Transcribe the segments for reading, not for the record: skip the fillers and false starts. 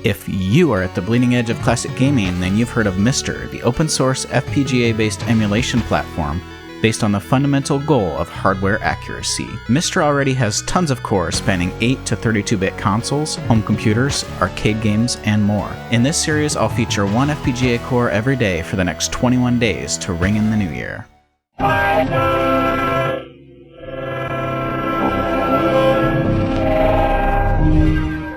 If you are at the bleeding edge of classic gaming, then you've heard of MiSTer, the open source FPGA-based emulation platform based on the fundamental goal of hardware accuracy. MiSTer already has tons of cores spanning 8 to 32-bit consoles, home computers, arcade games, and more. In this series, I'll feature one FPGA core every day for the next 21 days to ring in the new year.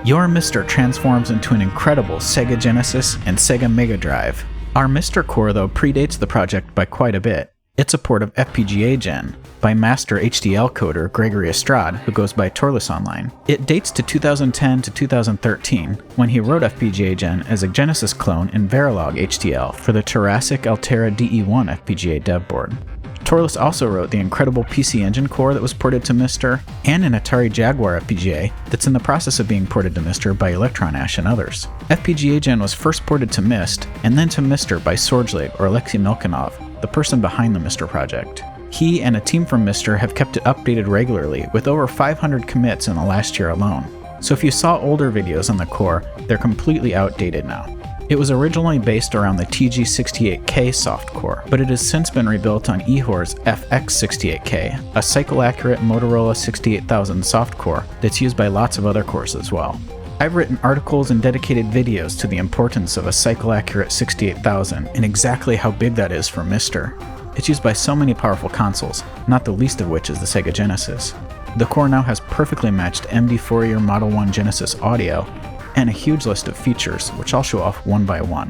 Your MiSTer transforms into an incredible Sega Genesis and Sega megadrive. Our MiSTer core, though, predates the project by quite a bit. It's a port of FPGA Gen by master HDL coder Gregory Estrade, who goes by Torless Online. It dates to 2010 to 2013, when he wrote FPGA Gen as a Genesis clone in Verilog HDL for the Jurassic Altera DE1 FPGA dev board. Torless also wrote the incredible PC Engine core that was ported to MiSTer, and an Atari Jaguar FPGA that's in the process of being ported to MiSTer by Electron Ash and others. FPGA Gen was first ported to MIST, and then to MiSTer by Sorgelig or Alexei Milkonov, the person behind the MiSTer project. He and a team from MiSTer have kept it updated regularly, with over 500 commits in the last year alone. So if you saw older videos on the core, they're completely outdated now. It was originally based around the TG68K soft core, but it has since been rebuilt on Ehor's FX68K, a cycle-accurate Motorola 68000 soft core that's used by lots of other cores as well. I've written articles and dedicated videos to the importance of a cycle-accurate 68000 and exactly how big that is for MiSTer. It's used by so many powerful consoles, not the least of which is the Sega Genesis. The core now has perfectly matched MD Fourier Model 1 Genesis audio, and a huge list of features, which I'll show off one by one.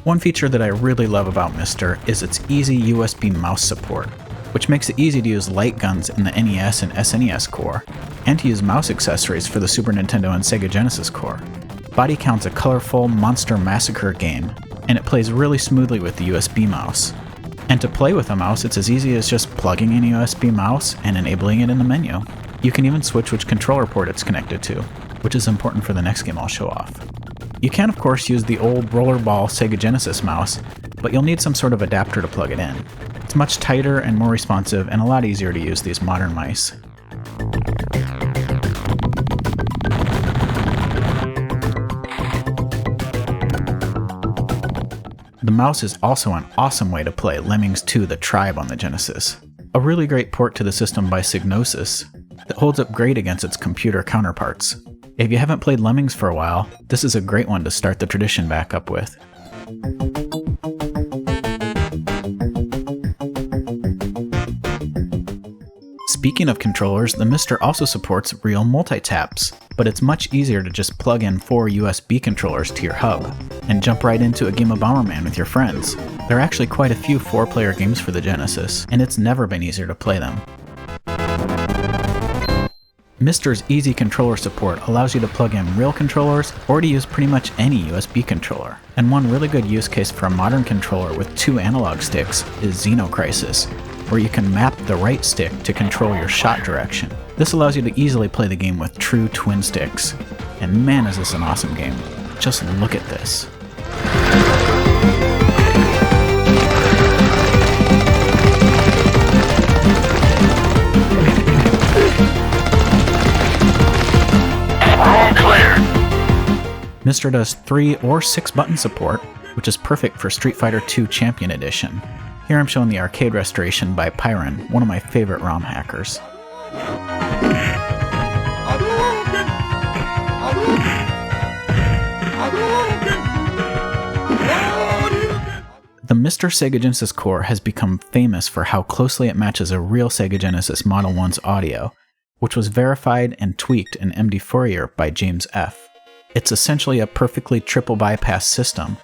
One feature that I really love about MiSTer is its easy USB mouse support, which makes it easy to use light guns in the NES and SNES core, and to use mouse accessories for the Super Nintendo and Sega Genesis core. Body Count's a colorful Monster Massacre game, and it plays really smoothly with the USB mouse. And to play with a mouse, it's as easy as just plugging in a USB mouse and enabling it in the menu. You can even switch which controller port it's connected to, which is important for the next game I'll show off. You can, of course, use the old rollerball Sega Genesis mouse, but you'll need some sort of adapter to plug it in. It's much tighter and more responsive and a lot easier to use these modern mice. The mouse is also an awesome way to play Lemmings 2: The Tribe on the Genesis, a really great port to the system by Psygnosis that holds up great against its computer counterparts. If you haven't played Lemmings for a while, this is a great one to start the tradition back up with. Speaking of controllers, the MiSTer also supports real multi-taps, but it's much easier to just plug in 4 USB controllers to your hub, and jump right into a game of Bomberman with your friends. There are actually quite a few 4-player games for the Genesis, and it's never been easier to play them. MiSTer's easy controller support allows you to plug in real controllers or to use pretty much any USB controller. And one really good use case for a modern controller with 2 analog sticks is Xenocrisis, where you can map the right stick to control your shot direction. This allows you to easily play the game with true twin sticks. And man, is this an awesome game. Just look at this. MiSTer does 3 or 6 button support, which is perfect for Street Fighter II Champion Edition. Here I'm showing the arcade restoration by Pyron, one of my favorite ROM hackers. The MiSTer Sega Genesis core has become famous for how closely it matches a real Sega Genesis Model 1's audio, which was verified and tweaked in MD Fourier by James F. It's essentially a perfectly triple bypass system,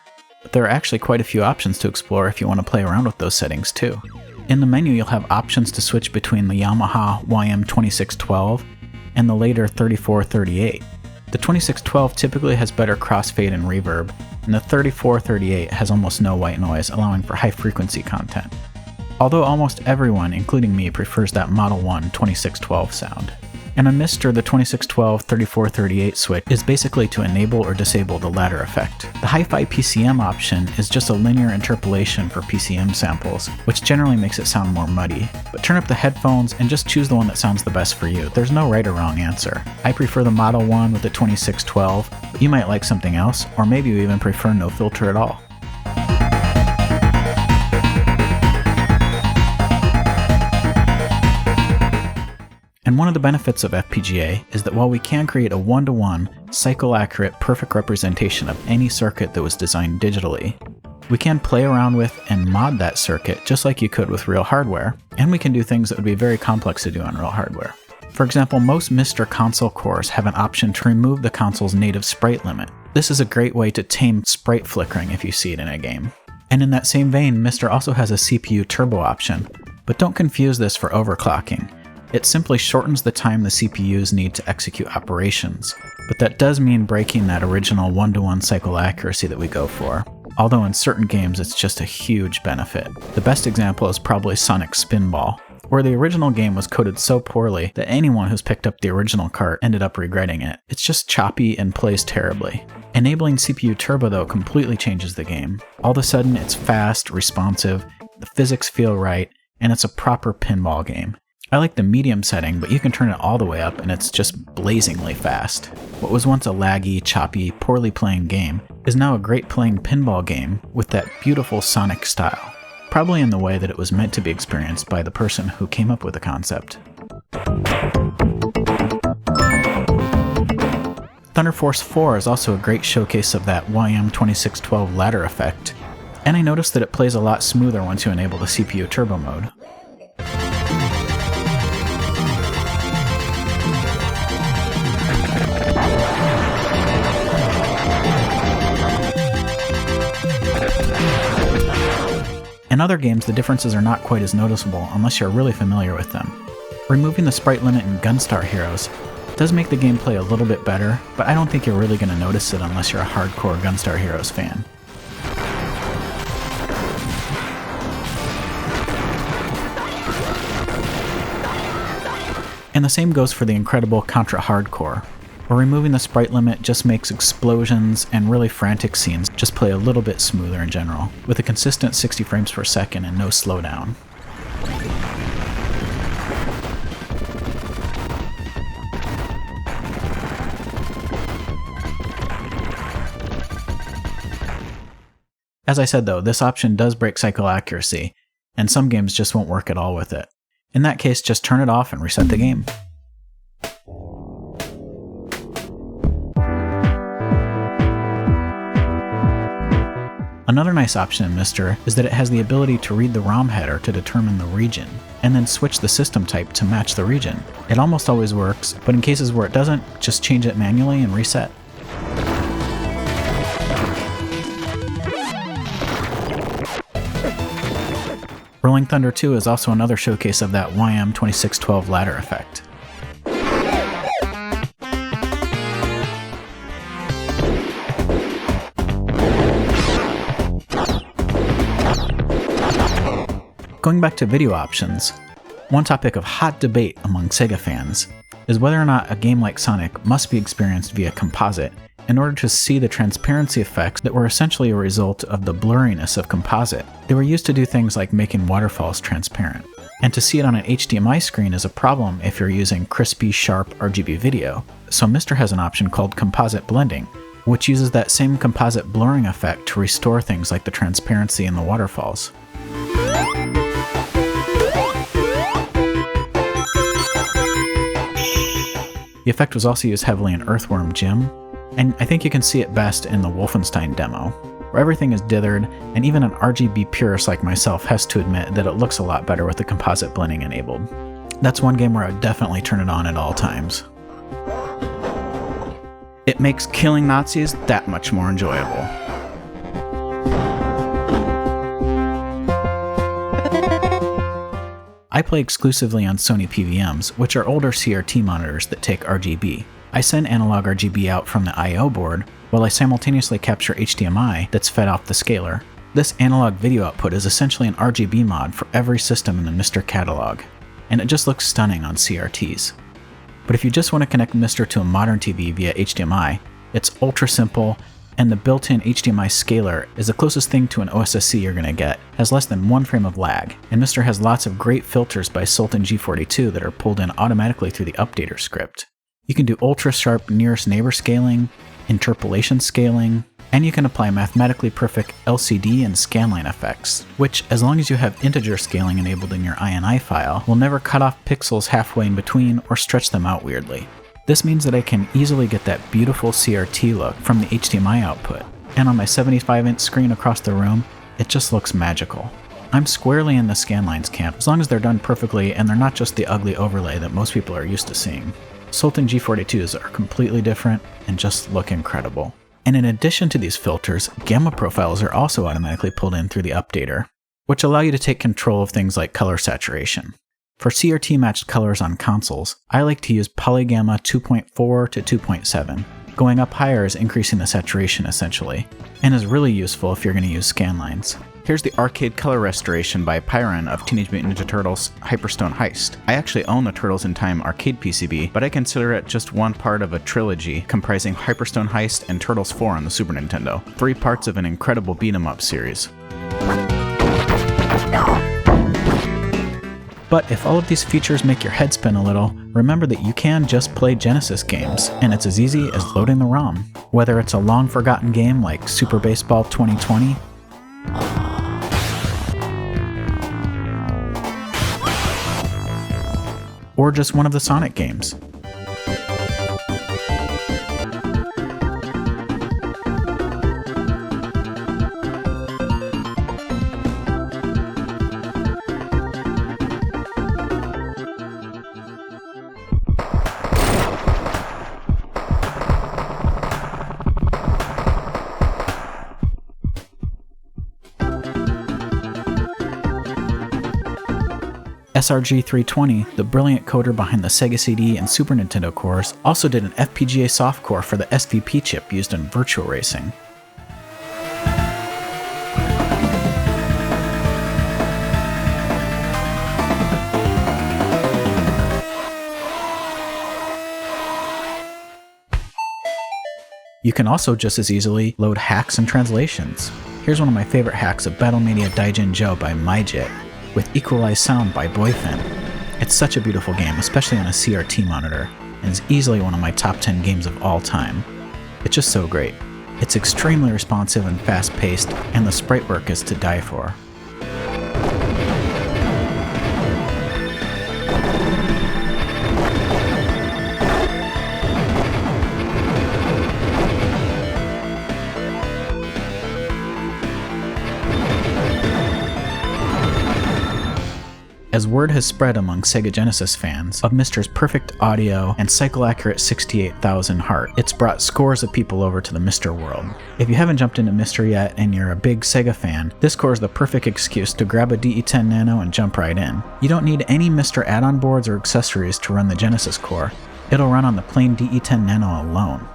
but there are actually quite a few options to explore if you want to play around with those settings too. In the menu you'll have options to switch between the Yamaha YM2612 and the later 3438. The 2612 typically has better crossfade and reverb, and the 3438 has almost no white noise, allowing for high frequency content. Although almost everyone, including me, prefers that Model 1 2612 sound. And on MiSTer, the 2612-3438 switch is basically to enable or disable the ladder effect. The Hi-Fi PCM option is just a linear interpolation for PCM samples, which generally makes it sound more muddy. But turn up the headphones and just choose the one that sounds the best for you. There's no right or wrong answer. I prefer the Model 1 with the 2612, but you might like something else, or maybe you even prefer no filter at all. And one of the benefits of FPGA is that while we can create a one-to-one, cycle-accurate, perfect representation of any circuit that was designed digitally, we can play around with and mod that circuit just like you could with real hardware, and we can do things that would be very complex to do on real hardware. For example, most MiSTer console cores have an option to remove the console's native sprite limit. This is a great way to tame sprite flickering if you see it in a game. And in that same vein, MiSTer also has a CPU turbo option, but don't confuse this for overclocking. It simply shortens the time the CPUs need to execute operations, but that does mean breaking that original one-to-one cycle accuracy that we go for, although in certain games it's just a huge benefit. The best example is probably Sonic Spinball, where the original game was coded so poorly that anyone who's picked up the original cart ended up regretting it. It's just choppy and plays terribly. Enabling CPU turbo though completely changes the game. All of a sudden it's fast, responsive, the physics feel right, and it's a proper pinball game. I like the medium setting, but you can turn it all the way up and it's just blazingly fast. What was once a laggy, choppy, poorly playing game is now a great playing pinball game with that beautiful Sonic style, probably in the way that it was meant to be experienced by the person who came up with the concept. Thunderforce 4 is also a great showcase of that YM2612 ladder effect, and I noticed that it plays a lot smoother once you enable the CPU turbo mode. In other games, the differences are not quite as noticeable unless you're really familiar with them. Removing the sprite limit in Gunstar Heroes does make the gameplay a little bit better, but I don't think you're really going to notice it unless you're a hardcore Gunstar Heroes fan. And the same goes for the incredible Contra Hardcore, where removing the sprite limit just makes explosions and really frantic scenes just play a little bit smoother in general, with a consistent 60 frames per second and no slowdown. As I said though, this option does break cycle accuracy, and some games just won't work at all with it. In that case, just turn it off and reset the game. Another nice option in MiSTer is that it has the ability to read the ROM header to determine the region, and then switch the system type to match the region. It almost always works, but in cases where it doesn't, just change it manually and reset. Rolling Thunder 2 is also another showcase of that YM2612 ladder effect. Going back to video options, one topic of hot debate among Sega fans is whether or not a game like Sonic must be experienced via composite in order to see the transparency effects that were essentially a result of the blurriness of composite. They were used to do things like making waterfalls transparent. And to see it on an HDMI screen is a problem if you're using crispy, sharp RGB video. So MiSTer has an option called Composite Blending, which uses that same composite blurring effect to restore things like the transparency in the waterfalls. The effect was also used heavily in Earthworm Jim, and I think you can see it best in the Wolfenstein demo, where everything is dithered, and even an RGB purist like myself has to admit that it looks a lot better with the composite blending enabled. That's one game where I would definitely turn it on at all times. It makes killing Nazis that much more enjoyable. I play exclusively on Sony PVMs, which are older CRT monitors that take RGB. I send analog RGB out from the I/O board, while I simultaneously capture HDMI that's fed off the scaler. This analog video output is essentially an RGB mod for every system in the MiSTer catalog, and it just looks stunning on CRTs. But if you just want to connect MiSTer to a modern TV via HDMI, it's ultra simple, and the built-in HDMI scaler is the closest thing to an OSSC you're going to get, has less than 1 frame of lag, and MiSTer has lots of great filters by Sultan G42 that are pulled in automatically through the updater script. You can do ultra-sharp nearest neighbor scaling, interpolation scaling, and you can apply mathematically perfect LCD and scanline effects, which, as long as you have integer scaling enabled in your INI file, will never cut off pixels halfway in between or stretch them out weirdly. This means that I can easily get that beautiful CRT look from the HDMI output, and on my 75-inch screen across the room, it just looks magical. I'm squarely in the scanlines camp, as long as they're done perfectly and they're not just the ugly overlay that most people are used to seeing. Sultan G42s are completely different and just look incredible. And in addition to these filters, gamma profiles are also automatically pulled in through the updater, which allow you to take control of things like color saturation. For CRT-matched colors on consoles, I like to use polygamma 2.4 to 2.7. Going up higher is increasing the saturation essentially, and is really useful if you're going to use scanlines. Here's the arcade color restoration by Pyron of Teenage Mutant Ninja Turtles Hyperstone Heist. I actually own the Turtles in Time arcade PCB, but I consider it just one part of a trilogy comprising Hyperstone Heist and Turtles 4 on the Super Nintendo, 3 parts of an incredible beat-em-up series. But if all of these features make your head spin a little, remember that you can just play Genesis games, and it's as easy as loading the ROM. Whether it's a long-forgotten game like Super Baseball 2020, or just one of the Sonic games. SRG320, the brilliant coder behind the Sega CD and Super Nintendo cores, also did an FPGA soft core for the SVP chip used in virtual racing. You can also just as easily load hacks and translations. Here's one of my favorite hacks of Battlemania Daijin Joe by MyJit, with equalized sound by Boyfin. It's such a beautiful game, especially on a CRT monitor, and is easily one of my top 10 games of all time. It's just so great. It's extremely responsive and fast-paced, and the sprite work is to die for. As word has spread among Sega Genesis fans of MiSTer's perfect audio and cycle-accurate 68,000 heart, it's brought scores of people over to the MiSTer world. If you haven't jumped into MiSTer yet and you're a big Sega fan, this core is the perfect excuse to grab a DE10 Nano and jump right in. You don't need any MiSTer add-on boards or accessories to run the Genesis core. It'll run on the plain DE10 Nano alone.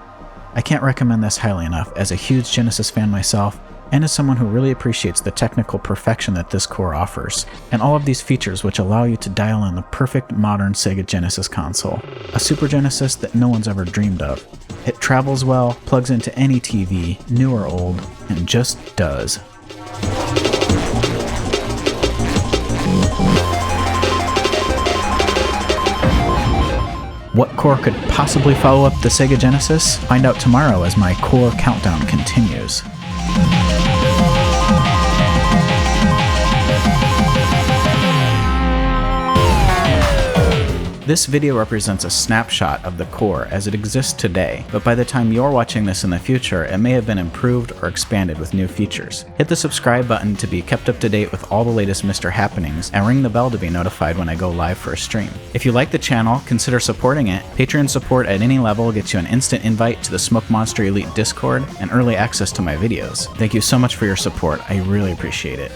I can't recommend this highly enough as a huge Genesis fan myself, and as someone who really appreciates the technical perfection that this core offers, and all of these features which allow you to dial in the perfect modern Sega Genesis console. A Super Genesis that no one's ever dreamed of. It travels well, plugs into any TV, new or old, and just does. What core could possibly follow up the Sega Genesis? Find out tomorrow as my core countdown continues. This video represents a snapshot of the core as it exists today, but by the time you're watching this in the future, it may have been improved or expanded with new features. Hit the subscribe button to be kept up to date with all the latest MiSTer happenings, and ring the bell to be notified when I go live for a stream. If you like the channel, consider supporting it. Patreon support at any level gets you an instant invite to the SmokeMonster Elite Discord and early access to my videos. Thank you so much for your support, I really appreciate it.